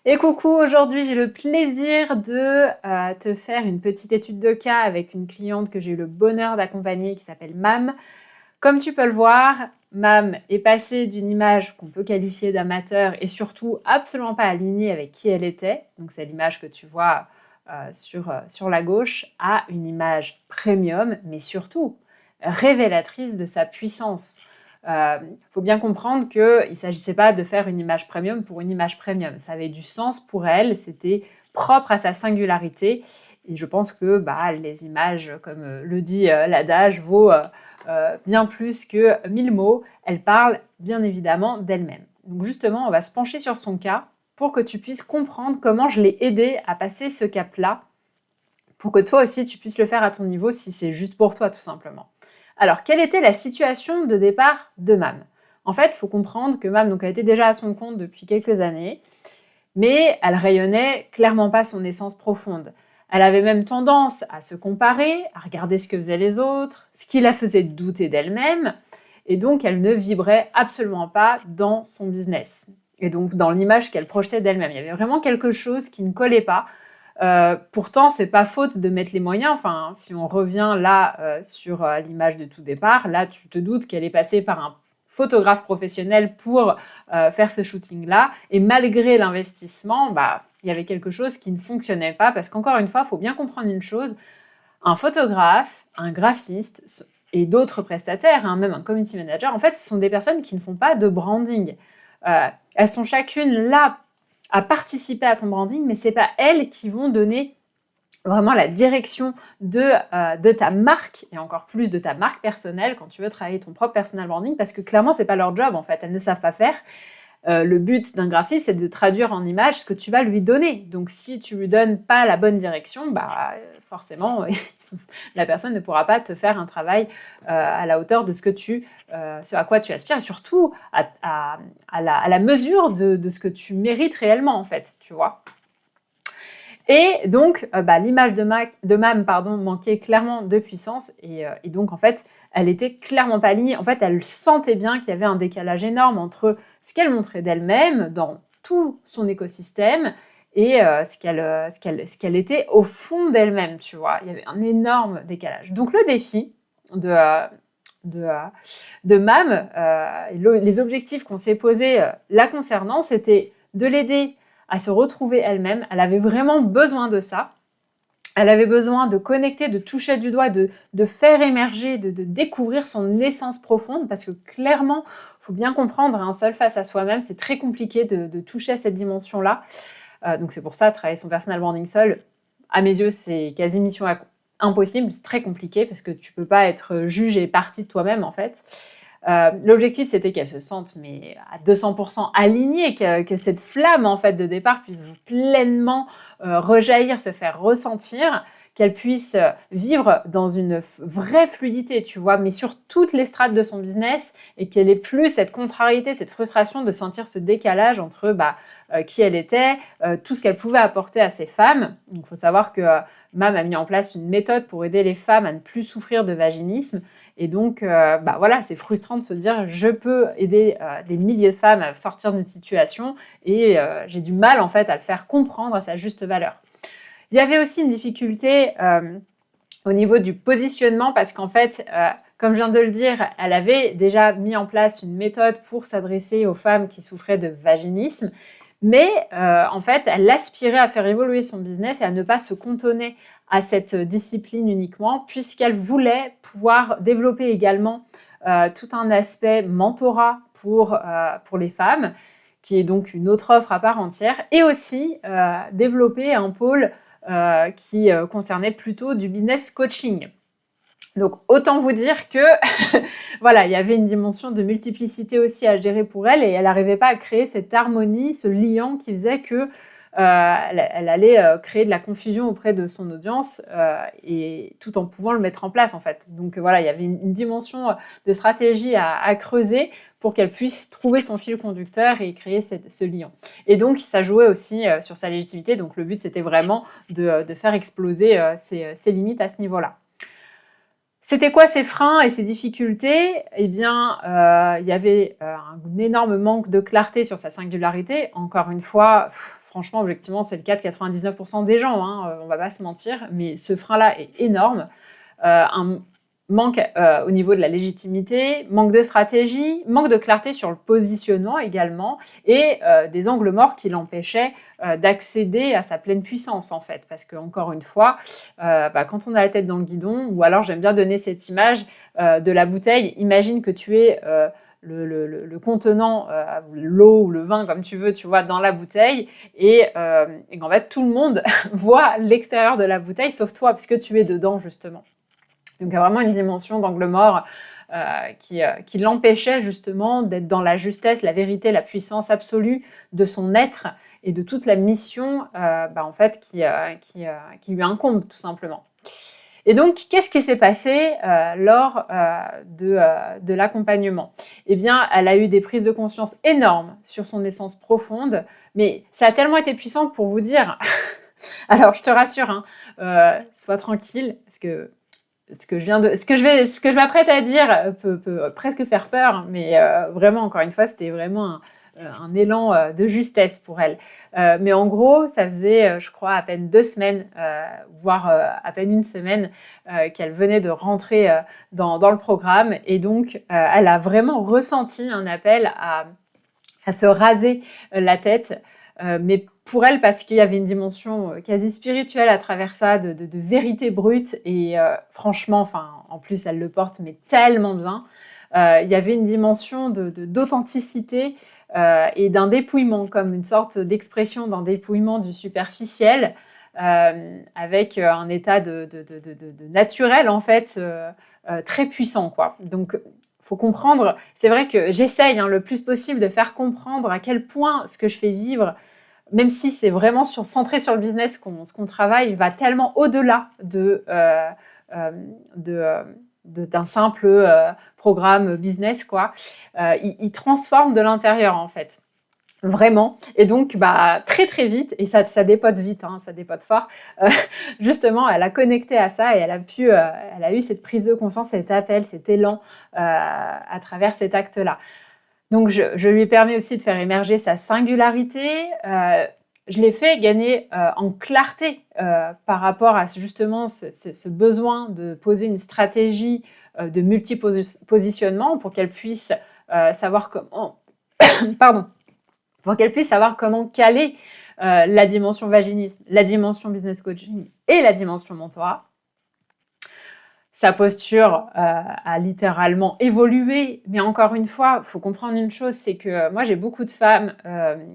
Et coucou, aujourd'hui j'ai le plaisir de te faire une petite étude de cas avec une cliente que j'ai eu le bonheur d'accompagner qui s'appelle Mam. Comme tu peux le voir, Mam est passée d'une image qu'on peut qualifier d'amateur et surtout absolument pas alignée avec qui elle était, donc c'est l'image que tu vois sur la gauche, à une image premium, mais surtout révélatrice de sa puissance. Faut bien comprendre qu'il ne s'agissait pas de faire une image premium pour une image premium. Ça avait du sens pour elle, c'était propre à sa singularité. Et je pense que les images, comme le dit l'adage, vaut bien plus que 1000 mots. Elle parle bien évidemment d'elle-même. Donc justement, on va se pencher sur son cas pour que tu puisses comprendre comment je l'ai aidée à passer ce cap-là, pour que toi aussi tu puisses le faire à ton niveau si c'est juste pour toi tout simplement. Alors, quelle était la situation de départ de Mam? En fait, il faut comprendre que Mam elle était déjà à son compte depuis quelques années, mais elle rayonnait clairement pas son essence profonde. Elle avait même tendance à se comparer, à regarder ce que faisaient les autres, ce qui la faisait douter d'elle-même, et donc elle ne vibrait absolument pas dans son business. Et donc dans l'image qu'elle projetait d'elle-même. Il y avait vraiment quelque chose qui ne collait pas. Pourtant, c'est pas faute de mettre les moyens. Enfin, si on revient là sur l'image de tout départ, là, tu te doutes qu'elle est passée par un photographe professionnel pour faire ce shooting-là. Et malgré l'investissement, il y avait quelque chose qui ne fonctionnait pas parce qu'encore une fois, il faut bien comprendre une chose. Un photographe, un graphiste et d'autres prestataires, même un community manager, en fait, ce sont des personnes qui ne font pas de branding. Elles sont chacune là à participer à ton branding, mais c'est pas elles qui vont donner vraiment la direction de ta marque, et encore plus de ta marque personnelle quand tu veux travailler ton propre personal branding, parce que clairement, c'est pas leur job, en fait. Elles ne savent pas faire. Le but d'un graphiste, c'est de traduire en image ce que tu vas lui donner. Donc, si tu lui donnes pas la bonne direction, forcément, la personne ne pourra pas te faire un travail à la hauteur de ce à quoi tu aspires, et surtout à la mesure de ce que tu mérites réellement, en fait, tu vois. Et donc, l'image de Mam manquait clairement de puissance, et donc, en fait, elle était clairement pas alignée. En fait, elle sentait bien qu'il y avait un décalage énorme entre ce qu'elle montrait d'elle-même dans tout son écosystème et ce qu'elle était au fond d'elle-même, tu vois. Il y avait un énorme décalage. Donc, le défi de Mam, les objectifs qu'on s'est posés la concernant, c'était de l'aider à se retrouver elle-même. Elle avait vraiment besoin de ça. Elle avait besoin de connecter, de toucher du doigt, de faire émerger, de découvrir son essence profonde, parce que clairement, il faut bien comprendre, seul face à soi-même, c'est très compliqué de toucher à cette dimension-là. Donc c'est pour ça, travailler son personal branding seul, à mes yeux, c'est quasi mission impossible, c'est très compliqué, parce que tu peux pas être juge et partie de toi-même, en fait. L'objectif, c'était qu'elle se sente à 200% alignée, que cette flamme en fait de départ puisse pleinement rejaillir, se faire ressentir, qu'elle puisse vivre dans une vraie fluidité, tu vois, mais sur toutes les strates de son business, et qu'elle ait plus cette contrariété, cette frustration de sentir ce décalage entre qui elle était, tout ce qu'elle pouvait apporter à ces femmes. Donc, il faut savoir que Mam a mis en place une méthode pour aider les femmes à ne plus souffrir de vaginisme. Et donc, c'est frustrant de se dire je peux aider des milliers de femmes à sortir d'une situation et j'ai du mal en fait à le faire comprendre à sa juste valeur. Il y avait aussi une difficulté au niveau du positionnement parce qu'en fait, comme je viens de le dire, elle avait déjà mis en place une méthode pour s'adresser aux femmes qui souffraient de vaginisme. Mais en fait, elle aspirait à faire évoluer son business et à ne pas se cantonner à cette discipline uniquement, puisqu'elle voulait pouvoir développer également tout un aspect mentorat pour les femmes, qui est donc une autre offre à part entière, et aussi développer un pôle qui concernait plutôt du business coaching. Donc, autant vous dire que il y avait une dimension de multiplicité aussi à gérer pour elle, et elle n'arrivait pas à créer cette harmonie, ce liant qui faisait que elle allait créer de la confusion auprès de son audience et tout en pouvant le mettre en place en fait. Donc il y avait une dimension de stratégie à creuser pour qu'elle puisse trouver son fil conducteur et créer ce liant. Et donc ça jouait aussi sur sa légitimité. Donc le but c'était vraiment de faire exploser ses limites à ce niveau-là. C'était quoi ces freins et ces difficultés? Eh bien, il y avait un énorme manque de clarté sur sa singularité. Encore une fois, franchement, objectivement, c'est le cas de 99% des gens, hein, on va pas se mentir, mais ce frein-là est énorme. Un manque au niveau de la légitimité, manque de stratégie, manque de clarté sur le positionnement également, et des angles morts qui l'empêchaient d'accéder à sa pleine puissance, en fait. Parce que, encore une fois, quand on a la tête dans le guidon, ou alors j'aime bien donner cette image de la bouteille, imagine que tu es le contenant, l'eau ou le vin, comme tu veux, tu vois, dans la bouteille, et qu'en fait, tout le monde voit l'extérieur de la bouteille, sauf toi, puisque tu es dedans, justement. Donc, il y a vraiment une dimension d'angle mort qui l'empêchait justement d'être dans la justesse, la vérité, la puissance absolue de son être et de toute la mission en fait, qui lui incombe, tout simplement. Et donc, qu'est-ce qui s'est passé lors de l'accompagnement? Eh bien, elle a eu des prises de conscience énormes sur son essence profonde, mais ça a tellement été puissant pour vous dire... Alors, je te rassure, hein, sois tranquille, parce que ce que je m'apprête à dire peut presque faire peur, mais vraiment, encore une fois, c'était vraiment un élan de justesse pour elle. Mais en gros, ça faisait, je crois, à peine 2 semaines, voire à peine 1 semaine, qu'elle venait de rentrer dans le programme. Et donc, elle a vraiment ressenti un appel à se raser la tête. Mais pour elle, parce qu'il y avait une dimension quasi spirituelle à travers ça, de vérité brute, et franchement, en plus, elle le porte, mais tellement bien. Il y avait une dimension d'authenticité et d'un dépouillement, comme une sorte d'expression d'un dépouillement du superficiel, avec un état de naturel, en fait, très puissant, quoi. Donc, faut comprendre, c'est vrai que j'essaye le plus possible de faire comprendre à quel point ce que je fais vivre, même si c'est vraiment centré sur le business qu'on travaille, va tellement au-delà d'un simple programme business, quoi. Il transforme de l'intérieur, en fait. Vraiment. Et donc, très très vite, et ça dépote vite, ça dépote fort, justement, elle a connecté à ça et elle a eu cette prise de conscience, cet appel, cet élan à travers cet acte-là. Donc, je lui ai permis aussi de faire émerger sa singularité. Je l'ai fait gagner en clarté par rapport à justement ce besoin de poser une stratégie de multi-positionnement pour qu'elle puisse savoir comment... Pardon. Pour qu'elle puisse savoir comment caler la dimension vaginisme, la dimension business coaching et la dimension mentorat. Sa posture a littéralement évolué, mais encore une fois, il faut comprendre une chose, c'est que moi j'ai beaucoup de femmes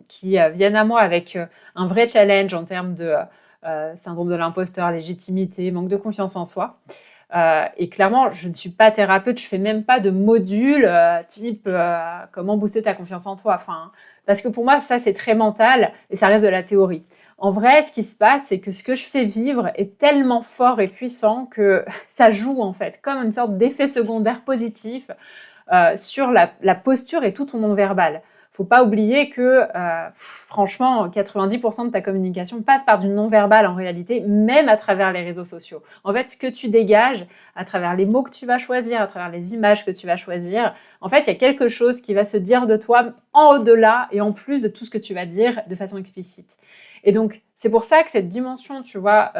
qui viennent à moi avec un vrai challenge en termes de syndrome de l'imposteur, légitimité, manque de confiance en soi. Et clairement, je ne suis pas thérapeute, je fais même pas de module type comment booster ta confiance en toi. Parce que pour moi, ça c'est très mental et ça reste de la théorie. En vrai, ce qui se passe, c'est que ce que je fais vivre est tellement fort et puissant que ça joue en fait comme une sorte d'effet secondaire positif sur la posture et tout ton non-verbal. Faut pas oublier que, franchement, 90% de ta communication passe par du non-verbal en réalité, même à travers les réseaux sociaux. En fait, ce que tu dégages à travers les mots que tu vas choisir, à travers les images que tu vas choisir, en fait, il y a quelque chose qui va se dire de toi en au-delà et en plus de tout ce que tu vas dire de façon explicite. Et donc, c'est pour ça que cette dimension, tu vois,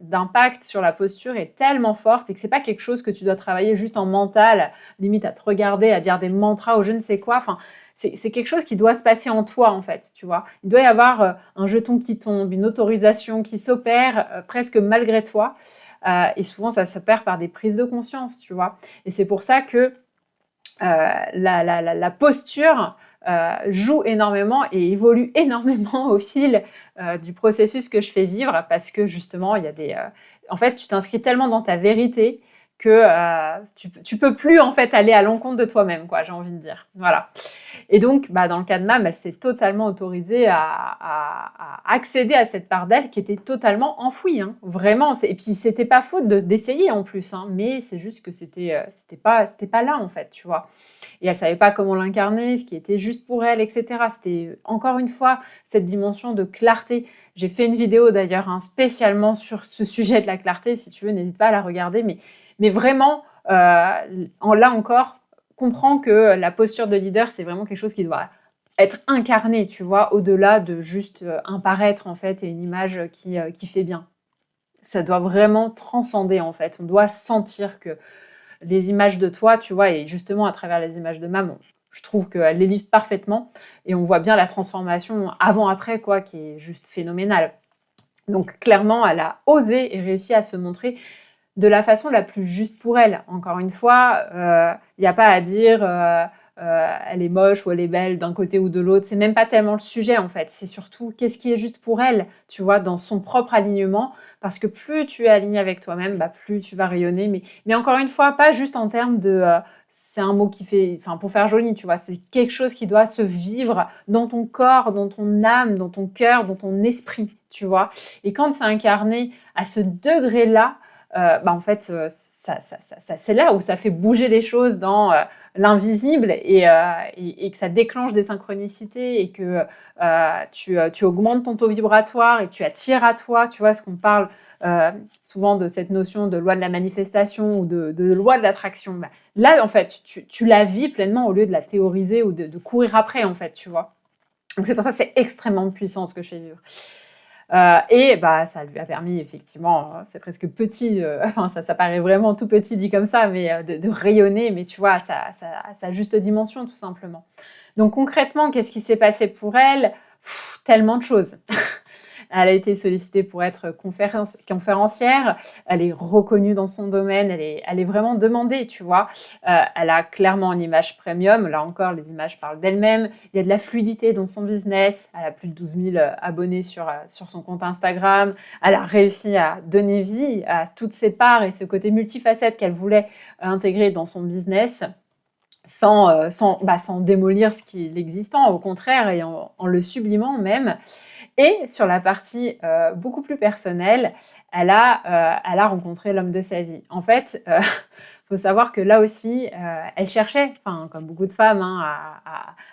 d'impact sur la posture est tellement forte et que c'est pas quelque chose que tu dois travailler juste en mental, limite à te regarder, à dire des mantras ou je ne sais quoi. C'est quelque chose qui doit se passer en toi, en fait, tu vois. Il doit y avoir un jeton qui tombe, une autorisation qui s'opère presque malgré toi. Et souvent, ça s'opère par des prises de conscience, tu vois. Et c'est pour ça que la posture joue énormément et évolue énormément au fil du processus que je fais vivre parce que, justement, il y a des... en fait, tu t'inscris tellement dans ta vérité que tu peux plus en fait aller à l'encontre de toi-même, quoi, j'ai envie de dire. Voilà. Et donc, dans le cas de Mam, elle s'est totalement autorisée à accéder à cette part d'elle qui était totalement enfouie, vraiment. Et puis, c'était pas faute d'essayer en plus, mais c'est juste que c'était pas là en fait, tu vois. Et elle savait pas comment l'incarner, ce qui était juste pour elle, etc. C'était encore une fois cette dimension de clarté. J'ai fait une vidéo d'ailleurs spécialement sur ce sujet de la clarté. Si tu veux, n'hésite pas à la regarder, mais vraiment, là encore, comprends que la posture de leader, c'est vraiment quelque chose qui doit être incarné, tu vois, au-delà de juste un paraître, en fait, et une image qui fait bien. Ça doit vraiment transcender, en fait. On doit sentir que les images de toi, tu vois, et justement à travers les images de maman, je trouve qu'elle l'illustre parfaitement et on voit bien la transformation avant-après, quoi, qui est juste phénoménale. Donc clairement, elle a osé et réussi à se montrer de la façon la plus juste pour elle. Encore une fois, il n'y a pas à dire elle est moche ou elle est belle d'un côté ou de l'autre. C'est même pas tellement le sujet en fait. C'est surtout qu'est-ce qui est juste pour elle, tu vois, dans son propre alignement. Parce que plus tu es aligné avec toi-même, bah, plus tu vas rayonner. Mais encore une fois, pas juste en termes de c'est un mot qui fait, enfin pour faire joli, tu vois, c'est quelque chose qui doit se vivre dans ton corps, dans ton âme, dans ton cœur, dans ton esprit, tu vois. Et quand c'est incarné à ce degré-là, bah en fait, c'est là où ça fait bouger les choses dans l'invisible et que ça déclenche des synchronicités et que tu augmentes ton taux vibratoire et tu attires à toi, tu vois, ce qu'on parle souvent de cette notion de loi de la manifestation ou de loi de l'attraction. Bah, là, en fait, tu la vis pleinement au lieu de la théoriser ou de courir après, en fait, tu vois. Donc c'est pour ça que c'est extrêmement puissant ce que je fais vivre. Et bah, ça lui a permis effectivement, c'est presque petit, enfin ça paraît vraiment tout petit dit comme ça, mais de rayonner, mais tu vois, à sa juste dimension tout simplement. Donc concrètement, qu'est-ce qui s'est passé pour elle? Tellement de choses. Elle a été sollicitée pour être conférencière, elle est reconnue dans son domaine, elle est vraiment demandée, tu vois. Elle a clairement une image premium, là encore, les images parlent d'elles-mêmes. Il y a de la fluidité dans son business, elle a plus de 12 000 abonnés sur son compte Instagram. Elle a réussi à donner vie à toutes ses parts et ce côté multifacette qu'elle voulait intégrer dans son business sans démolir l'existant, au contraire, et en le sublimant même. Et sur la partie beaucoup plus personnelle, elle a rencontré l'homme de sa vie. En fait, faut savoir que là aussi, elle cherchait, enfin comme beaucoup de femmes, hein,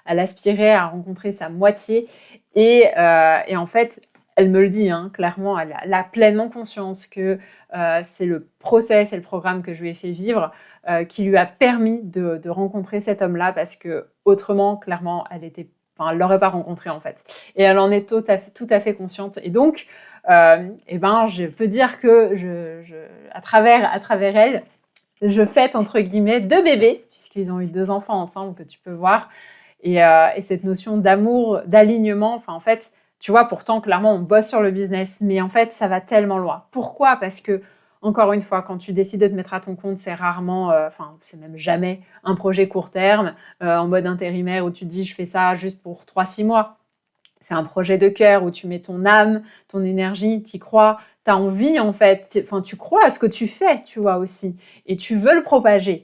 elle aspirait à rencontrer sa moitié. Et en fait, elle me le dit, hein, clairement, elle a pleinement conscience que c'est le process et le programme que je lui ai fait vivre qui lui a permis de rencontrer cet homme-là, parce que autrement, clairement, elle l'aurait pas rencontré en fait. Et elle en est tout à fait consciente. Et donc, je peux dire que à travers elle, je fête entre guillemets 2 bébés, puisqu'ils ont eu 2 enfants ensemble que tu peux voir. Et cette notion d'amour, d'alignement, enfin en fait, tu vois, pourtant clairement on bosse sur le business, mais en fait ça va tellement loin. Pourquoi? Parce que encore une fois, quand tu décides de te mettre à ton compte, c'est rarement, c'est même jamais un projet court terme, en mode intérimaire où tu te dis je fais ça juste pour 3-6 mois. C'est un projet de cœur où tu mets ton âme, ton énergie, tu y crois, tu as envie en fait, tu crois à ce que tu fais, tu vois aussi, et tu veux le propager.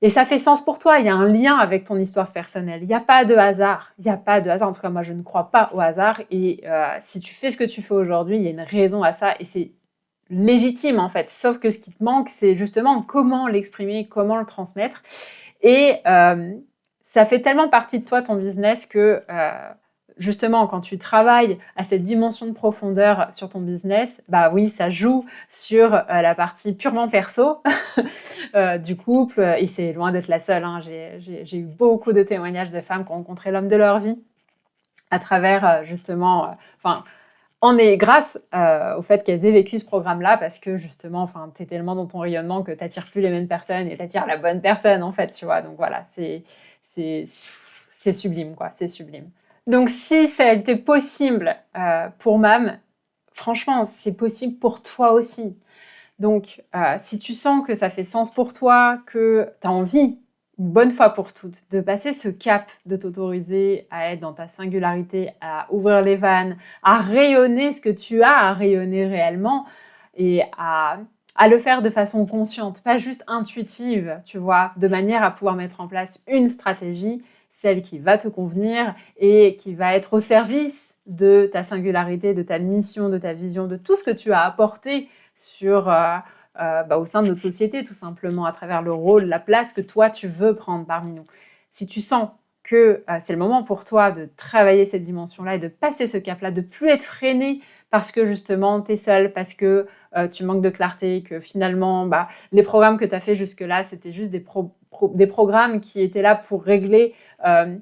Et ça fait sens pour toi, il y a un lien avec ton histoire personnelle. Il n'y a pas de hasard. Il n'y a pas de hasard. En tout cas, moi, je ne crois pas au hasard. Et si tu fais ce que tu fais aujourd'hui, il y a une raison à ça. Et c'est légitime, en fait. Sauf que ce qui te manque, c'est justement comment l'exprimer, comment le transmettre. Et ça fait tellement partie de toi, ton business, que justement, quand tu travailles à cette dimension de profondeur sur ton business, bah oui, ça joue sur la partie purement perso du couple. Et c'est loin d'être la seule, hein. J'ai eu beaucoup de témoignages de femmes qui ont rencontré l'homme de leur vie à travers justement... on est grâce au fait qu'elles aient vécu ce programme-là, parce que justement, tu es tellement dans ton rayonnement que tu n'attires plus les mêmes personnes et tu attires la bonne personne, en fait, tu vois. Donc voilà, c'est sublime, quoi, c'est sublime. Donc si ça a été possible pour Mam, franchement, c'est possible pour toi aussi. Donc, si tu sens que ça fait sens pour toi, que tu as envie, une bonne fois pour toutes, de passer ce cap, de t'autoriser à être dans ta singularité, à ouvrir les vannes, à rayonner ce que tu as à rayonner réellement et à le faire de façon consciente, pas juste intuitive, tu vois, de manière à pouvoir mettre en place une stratégie, celle qui va te convenir et qui va être au service de ta singularité, de ta mission, de ta vision, de tout ce que tu as apporté au sein de notre société, tout simplement, à travers le rôle, la place que toi, tu veux prendre parmi nous. Si tu sens que c'est le moment pour toi de travailler cette dimension-là et de passer ce cap-là, de plus être freiné parce que justement tu es seule, parce que tu manques de clarté, que finalement les programmes que tu as fait jusque-là, c'était juste des programmes qui étaient là pour régler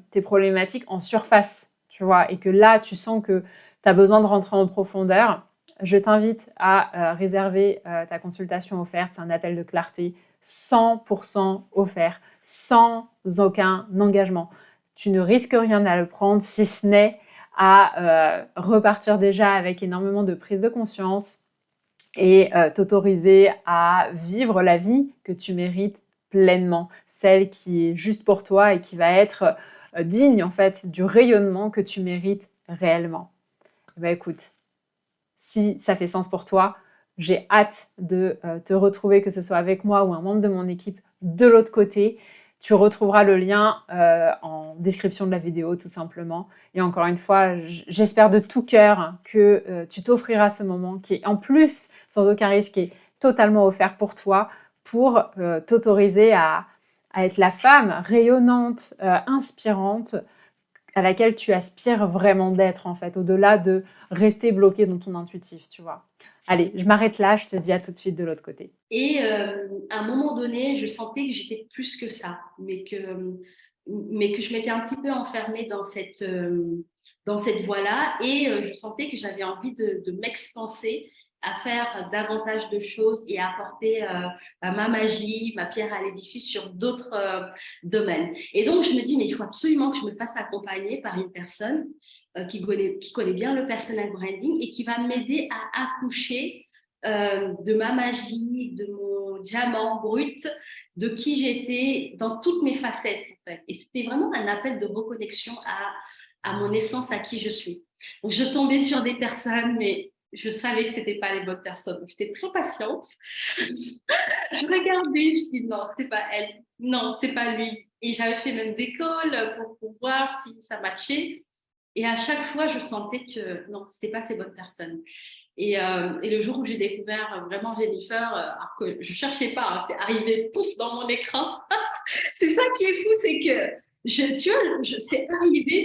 tes problématiques en surface, tu vois, et que là tu sens que tu as besoin de rentrer en profondeur. Je t'invite à réserver ta consultation offerte. C'est un appel de clarté 100% offert, sans aucun engagement. Tu ne risques rien à le prendre, si ce n'est à repartir déjà avec énormément de prise de conscience et t'autoriser à vivre la vie que tu mérites pleinement, celle qui est juste pour toi et qui va être digne en fait du rayonnement que tu mérites réellement. Écoute, si ça fait sens pour toi, j'ai hâte de te retrouver, que ce soit avec moi ou un membre de mon équipe de l'autre côté. Tu retrouveras le lien en description de la vidéo, tout simplement. Et encore une fois, j'espère de tout cœur que tu t'offriras ce moment qui est en plus, sans aucun risque, est totalement offert pour toi, pour t'autoriser à être la femme rayonnante, inspirante, à laquelle tu aspires vraiment d'être, en fait, au-delà de rester bloqué dans ton intuitif, tu vois. Allez, je m'arrête là, je te dis à tout de suite de l'autre côté. Et à un moment donné, je sentais que j'étais plus que ça, mais que je m'étais un petit peu enfermée dans cette voie-là. Et je sentais que j'avais envie de m'expanser à faire davantage de choses et à apporter ma magie, ma pierre à l'édifice sur d'autres domaines. Et donc, je me dis, mais il faut absolument que je me fasse accompagner par une personne qui connaît bien le personal branding et qui va m'aider à accoucher de ma magie, de mon diamant brut, de qui j'étais dans toutes mes facettes. En fait. Et c'était vraiment un appel de reconnexion à mon essence, à qui je suis. Donc, je tombais sur des personnes, mais je savais que ce n'étaient pas les bonnes personnes. Donc, j'étais très patiente. Je regardais, je dis non, c'est pas elle. Non, c'est pas lui. Et j'avais fait même des calls pour voir si ça matchait. Et à chaque fois, je sentais que non, c'était pas ces bonnes personnes. Et le jour où j'ai découvert vraiment Jennifer, alors que je cherchais pas, hein, c'est arrivé pouf dans mon écran. C'est ça qui est fou, c'est que tu vois, c'est arrivé,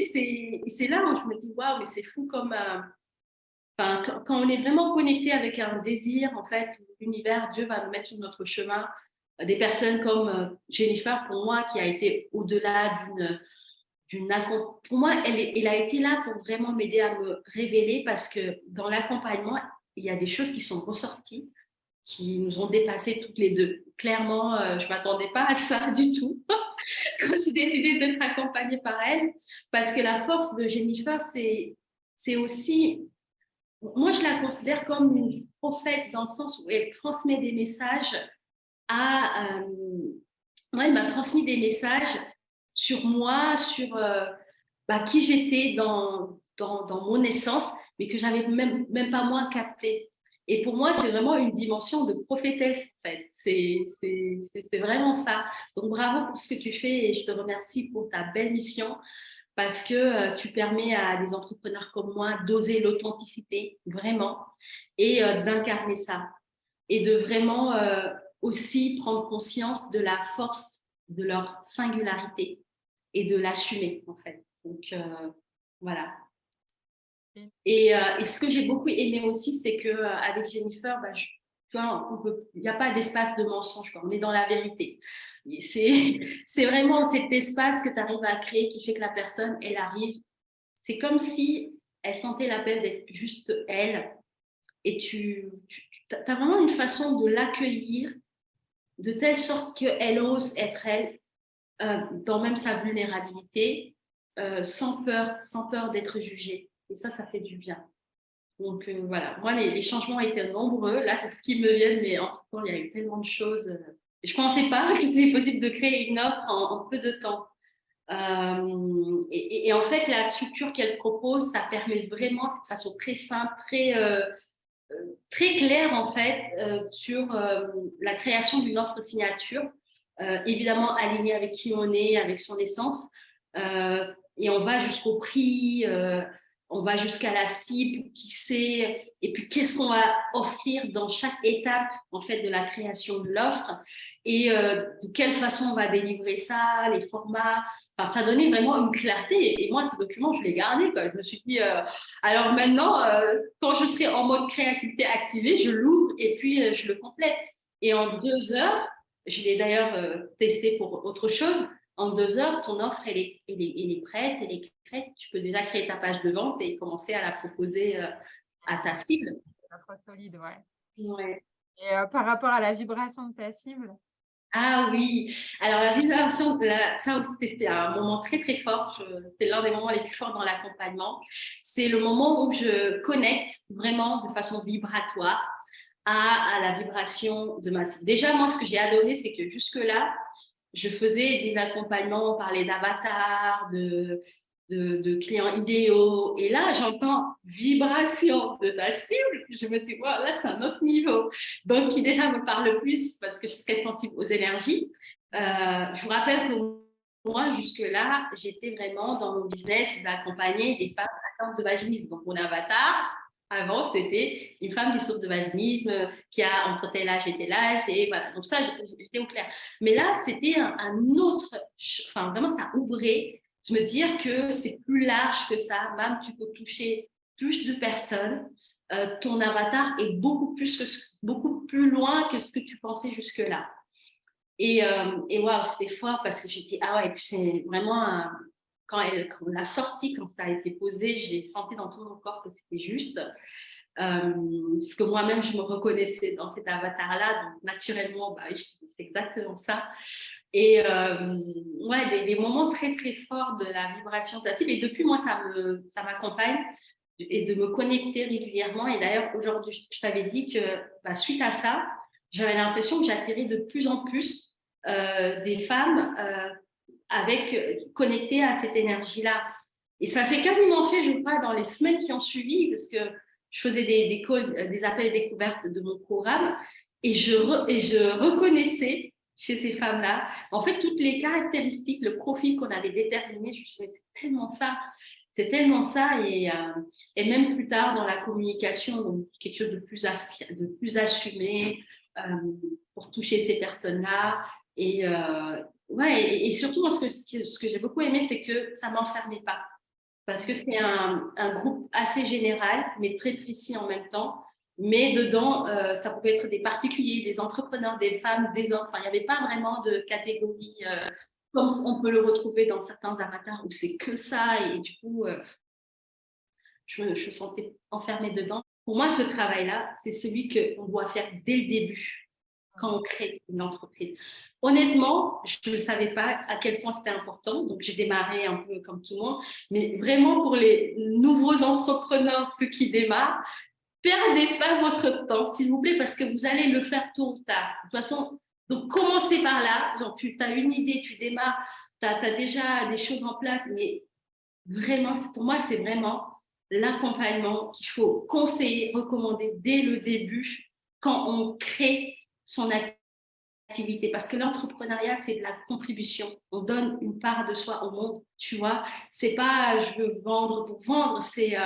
c'est là où je me dis waouh, mais c'est fou comme quand on est vraiment connecté avec un désir, en fait, l'univers, Dieu va nous mettre sur notre chemin des personnes comme Jennifer, pour moi, qui a été au-delà pour moi, elle a été là pour vraiment m'aider à me révéler parce que dans l'accompagnement, il y a des choses qui sont ressorties, qui nous ont dépassées toutes les deux. Clairement, je ne m'attendais pas à ça du tout quand j'ai décidé d'être accompagnée par elle parce que la force de Jennifer, c'est aussi, moi je la considère comme une prophète dans le sens où elle transmet des messages à... moi, elle m'a transmis des messages sur moi, sur qui j'étais dans mon essence, mais que j'avais même pas moi capté. Et pour moi, c'est vraiment une dimension de prophétesse, en fait. C'est vraiment ça. Donc, bravo pour ce que tu fais et je te remercie pour ta belle mission parce que tu permets à des entrepreneurs comme moi d'oser l'authenticité, vraiment, et d'incarner ça. Et de vraiment aussi prendre conscience de la force de leur singularité et de l'assumer, en fait. Donc, voilà. Et ce que j'ai beaucoup aimé aussi, c'est qu'avec Jennifer, tu vois, il n'y a pas d'espace de mensonge, quoi. On est dans la vérité. C'est vraiment cet espace que tu arrives à créer qui fait que la personne, elle arrive. C'est comme si elle sentait l'appel d'être juste elle. Et tu as vraiment une façon de l'accueillir de telle sorte qu'elle ose être elle, dans même sa vulnérabilité, sans peur d'être jugée. Et ça fait du bien. Donc voilà, moi les changements étaient nombreux. Là, c'est ce qui me vient, mais en tout temps, il y a eu tellement de choses. Je ne pensais pas que c'était possible de créer une offre en peu de temps. Et en fait, la structure qu'elle propose, ça permet vraiment, de façon très simple, très claire en fait, sur la création d'une offre signature, évidemment alignée avec qui on est, avec son essence. Et on va jusqu'au prix. on va jusqu'à la cible, qui sait, et puis qu'est-ce qu'on va offrir dans chaque étape en fait de la création de l'offre et de quelle façon on va délivrer ça, les formats. Enfin, ça donnait vraiment une clarté. Et moi, ce document, je l'ai gardé, quoi. Je me suis dit, alors maintenant, quand je serai en mode créativité activée, je l'ouvre et puis je le complète. Et en 2 heures, je l'ai d'ailleurs testé pour autre chose. En 2 heures, ton offre, elle est prête, elle est prête. Tu peux déjà créer ta page de vente et commencer à la proposer à ta cible. Trop solide, ouais. Ouais. Et par rapport à la vibration de ta cible? Ah oui, alors la vibration, ça aussi c'était un moment très très fort, c'était l'un des moments les plus forts dans l'accompagnement. C'est le moment où je connecte vraiment de façon vibratoire à la vibration de ma cible. Déjà, moi, ce que j'ai adoré, c'est que jusque-là, je faisais des accompagnements, on parlait d'avatars, de clients idéaux. Et là, j'entends vibration de ta cible. Je me dis, wow, là, c'est un autre niveau. Donc, qui déjà me parle plus parce que je suis très sensible aux énergies. Je vous rappelle que moi, jusque-là, j'étais vraiment dans mon business d'accompagner des femmes atteintes de vaginisme. Donc, mon avatar, avant, c'était une femme qui souffre de vaginisme, qui a entre tel âge et tel âge. Et voilà. Donc, ça, j'étais au clair. Mais là, c'était un autre, enfin, vraiment, ça ouvrait de me dire que c'est plus large que ça. Même tu peux toucher plus de personnes. Ton avatar est beaucoup plus loin que ce que tu pensais jusque-là. Et waouh, c'était fort parce que j'ai dit, ah ouais, et puis c'est vraiment, quand on l'a sorti, quand ça a été posé, j'ai senti dans tout mon corps que c'était juste. Parce que moi-même, je me reconnaissais dans cet avatar-là, donc naturellement, bah, c'est exactement ça. Et ouais, des moments très, très forts de la vibration créative. Et depuis, moi, ça m'accompagne et de me connecter régulièrement. Et d'ailleurs, aujourd'hui, je t'avais dit que bah, suite à ça, j'avais l'impression que j'attirais de plus en plus des femmes connectées à cette énergie-là. Et ça s'est quasiment fait, je crois, dans les semaines qui ont suivi, parce que je faisais des calls, des appels découvertes de mon programme, et je reconnaissais chez ces femmes-là, en fait, toutes les caractéristiques, le profil qu'on avait déterminé. Je me suis dit, c'est tellement ça, et même plus tard dans la communication, donc quelque chose de plus assumé euh, pour toucher ces personnes-là. Et ouais, et surtout, moi, ce que j'ai beaucoup aimé, c'est que ça ne m'enfermait pas. Parce que c'est un groupe assez général, mais très précis en même temps. Mais dedans, ça pouvait être des particuliers, des entrepreneurs, des femmes, des hommes. Enfin, il n'y avait pas vraiment de catégorie comme on peut le retrouver dans certains avatars où c'est que ça. Et du coup, je me sentais enfermée dedans. Pour moi, ce travail-là, c'est celui qu'on doit faire dès le début, quand on crée une entreprise. Honnêtement, je ne savais pas à quel point c'était important, donc j'ai démarré un peu comme tout le monde, mais vraiment pour les nouveaux entrepreneurs, ceux qui démarrent, perdez pas votre temps, s'il vous plaît, parce que vous allez le faire tôt ou tard. De toute façon, donc commencez par là, genre tu as une idée, tu démarres, tu as déjà des choses en place, mais vraiment, pour moi, c'est vraiment l'accompagnement qu'il faut conseiller, recommander dès le début quand on crée son activité. Parce que l'entrepreneuriat, c'est de la contribution. On donne une part de soi au monde, tu vois. C'est pas je veux vendre pour vendre, c'est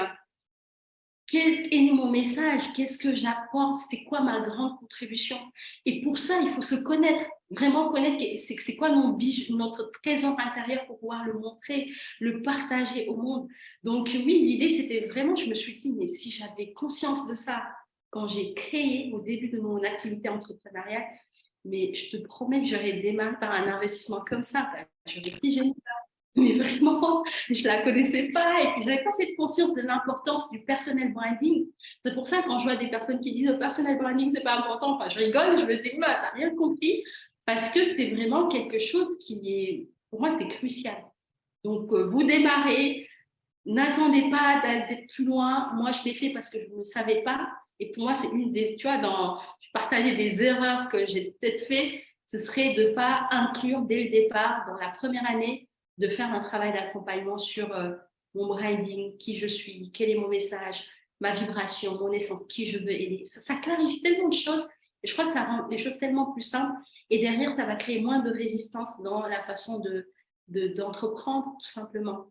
quel est mon message, qu'est-ce que j'apporte, c'est quoi ma grande contribution. Et pour ça, il faut se connaître, vraiment connaître c'est quoi notre trésor intérieur pour pouvoir le montrer, le partager au monde. Donc oui, l'idée, c'était vraiment, je me suis dit, mais si j'avais conscience de ça quand j'ai créé au début de mon activité entrepreneuriale, mais je te promets que j'aurais démarré par un investissement comme ça. J'aurais pris mais vraiment, je la connaissais pas et puis j'avais pas cette conscience de l'importance du personal branding. C'est pour ça quand je vois des personnes qui disent le personal branding c'est pas important, enfin je rigole, je me dis bah t'as rien compris parce que c'est vraiment quelque chose qui est pour moi c'est crucial. Donc vous démarrez, n'attendez pas d'être plus loin. Moi je l'ai fait parce que je ne savais pas et pour moi c'est une des tu vois je partageais des erreurs que j'ai peut-être fait, ce serait de pas inclure dès le départ dans la première année de faire un travail d'accompagnement sur mon branding, qui je suis, quel est mon message, ma vibration, mon essence, qui je veux aider. Ça clarifie tellement de choses et je crois que ça rend les choses tellement plus simples et derrière, ça va créer moins de résistance dans la façon d'entreprendre tout simplement.